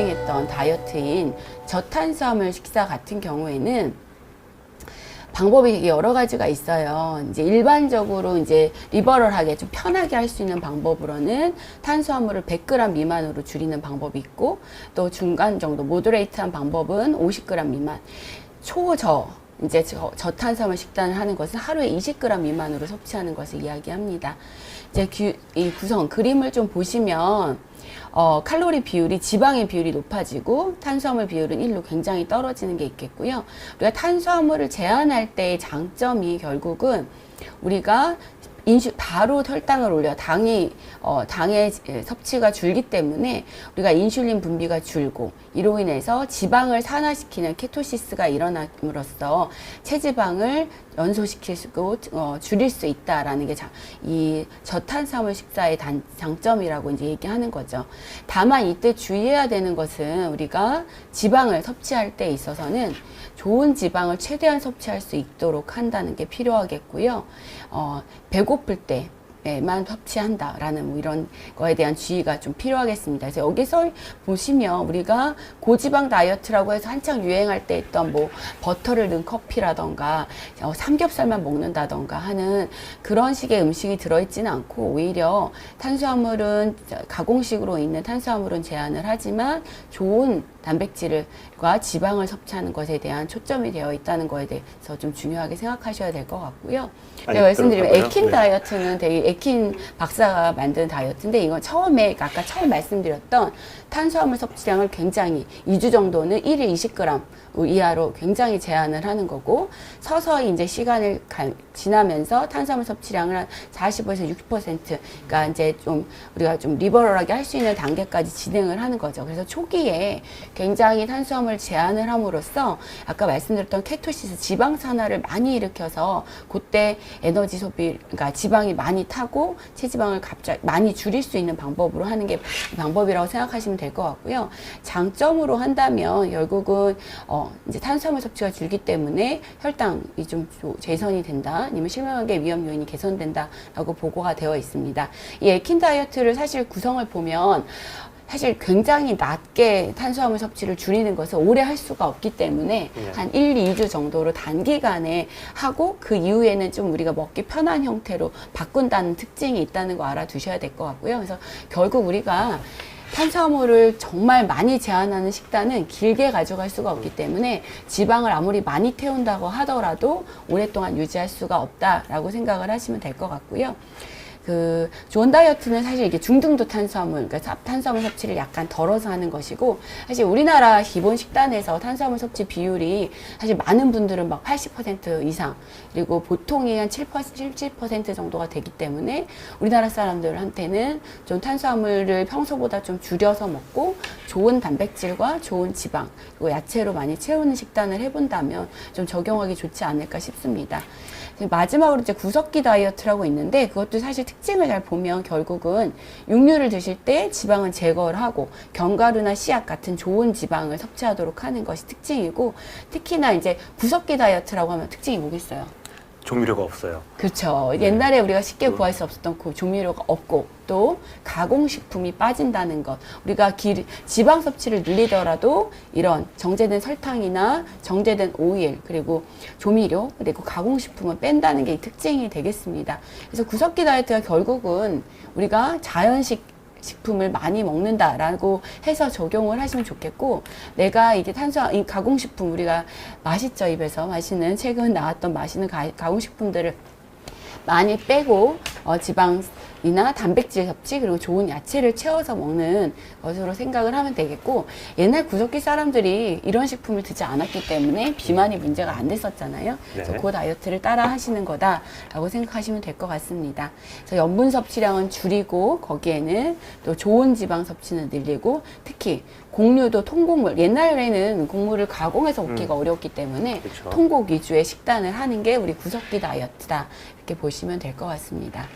유행했던 다이어트인 저탄수화물 식사 같은 경우에는 방법이 여러 가지가 있어요. 이제 일반적으로 이제 리버럴하게 좀 편하게 할 수 있는 방법으로는 탄수화물을 100g 미만으로 줄이는 방법이 있고, 또 중간 정도 모더레이트한 방법은 50g 미만. 이제 저탄수화물 식단을 하는 것은 하루에 20g 미만으로 섭취하는 것을 이야기합니다. 이제 이 구성 그림을 좀 보시면 칼로리 비율이, 지방의 비율이 높아지고 탄수화물 비율은 1로 굉장히 떨어지는 게 있겠고요. 우리가 탄수화물을 제한할 때의 장점이 결국은 우리가 바로 혈당을 올려 당의 섭취가 줄기 때문에 우리가 인슐린 분비가 줄고, 이로 인해서 지방을 산화시키는 케토시스가 일어남으로써 체지방을 연소시키고 줄일 수 있다라는 게 이 저탄수화물 식사의 장점이라고 이제 얘기하는 거죠. 다만 이때 주의해야 되는 것은 우리가 지방을 섭취할 때 있어서는 좋은 지방을 최대한 섭취할 수 있도록 한다는 게 필요하겠고요. 배고플 때만 섭취한다라는 뭐 이런 거에 대한 주의가 좀 필요하겠습니다. 그래서 여기서 보시면 우리가 고지방 다이어트라고 해서 한창 유행할 때 있던 뭐 버터를 넣은 커피라던가 삼겹살만 먹는다던가 하는 그런 식의 음식이 들어있지는 않고, 오히려 탄수화물은 가공식으로 있는 탄수화물은 제한을 하지만 좋은 단백질과 지방을 섭취하는 것에 대한 초점이 되어 있다는 거에 대해서 좀 중요하게 생각하셔야 될 것 같고요. 제가 말씀드리면 에킨 다이어트는 되게 에킨 박사가 만든 다이어트인데, 이건 처음에 아까 처음 말씀드렸던 탄수화물 섭취량을 굉장히 2주 정도는 1일 20g 이하로 굉장히 제한을 하는 거고, 서서히 이제 시간을 지나면서 탄수화물 섭취량을 한 40에서 60%, 그러니까 이제 좀 우리가 좀 리버럴하게 할 수 있는 단계까지 진행을 하는 거죠. 그래서 초기에 굉장히 탄수화물 제한을 함으로써 아까 말씀드렸던 케토시스, 지방 산화를 많이 일으켜서 그때 에너지 소비, 그러니까 지방이 많이 타고 체지방을 갑자기 많이 줄일 수 있는 방법으로 하는 게 방법이라고 생각하시면 될 것 같고요. 장점으로 한다면 결국은 이제 탄수화물 섭취가 줄기 때문에 혈당이 좀 개선이 된다, 아니면 실명하게 위험 요인이 개선된다라고 보고가 되어 있습니다. 이 에킨 다이어트를 사실 구성을 보면 사실 굉장히 낮게 탄수화물 섭취를 줄이는 것을 오래 할 수가 없기 때문에 한 1, 2주 정도로 단기간에 하고, 그 이후에는 좀 우리가 먹기 편한 형태로 바꾼다는 특징이 있다는 거 알아두셔야 될 것 같고요. 그래서 결국 우리가 탄수화물을 정말 많이 제한하는 식단은 길게 가져갈 수가 없기 때문에 지방을 아무리 많이 태운다고 하더라도 오랫동안 유지할 수가 없다라고 생각을 하시면 될 것 같고요. 좋은 다이어트는 사실 이게 중등도 탄수화물, 그러니까 탄수화물 섭취를 약간 덜어서 하는 것이고, 사실 우리나라 기본 식단에서 탄수화물 섭취 비율이 사실 많은 분들은 막 80% 이상, 그리고 보통이 한 7% 정도가 되기 때문에 우리나라 사람들한테는 좀 탄수화물을 평소보다 좀 줄여서 먹고 좋은 단백질과 좋은 지방, 그리고 야채로 많이 채우는 식단을 해본다면 좀 적용하기 좋지 않을까 싶습니다. 마지막으로 이제 구석기 다이어트라고 있는데, 그것도 사실 특징을 잘 보면 결국은 육류를 드실 때 지방은 제거를 하고 견과류나 씨앗 같은 좋은 지방을 섭취하도록 하는 것이 특징이고, 특히나 이제 구석기 다이어트라고 하면 특징이 뭐겠어요? 조미료가 없어요. 그렇죠. 옛날에 우리가 쉽게 구할 수 없었던 그 조미료가 없고, 또 가공식품이 빠진다는 것. 우리가 지방 섭취를 늘리더라도 이런 정제된 설탕이나 정제된 오일, 그리고 조미료, 그리고 가공식품은 뺀다는 게 특징이 되겠습니다. 그래서 구석기 다이어트가 결국은 우리가 자연식 식품을 많이 먹는다라고 해서 적용을 하시면 좋겠고, 내가 이게 이 가공식품, 우리가 맛있죠, 입에서 맛있는, 최근 나왔던 맛있는 가공식품들을 많이 빼고 지방이나 단백질 섭취, 그리고 좋은 야채를 채워서 먹는 것으로 생각을 하면 되겠고, 옛날 구석기 사람들이 이런 식품을 드지 않았기 때문에 비만이 문제가 안 됐었잖아요. 그래서 그 다이어트를 따라 하시는 거다라고 생각하시면 될 것 같습니다. 그래서 염분 섭취량은 줄이고, 거기에는 또 좋은 지방 섭취는 늘리고, 특히 곡류도 통곡물, 옛날에는 곡물을 가공해서 먹기가 어려웠기 때문에 그쵸. 통곡 위주의 식단을 하는 게 우리 구석기 다이어트다, 이렇게 보시면 될 것 같습니다.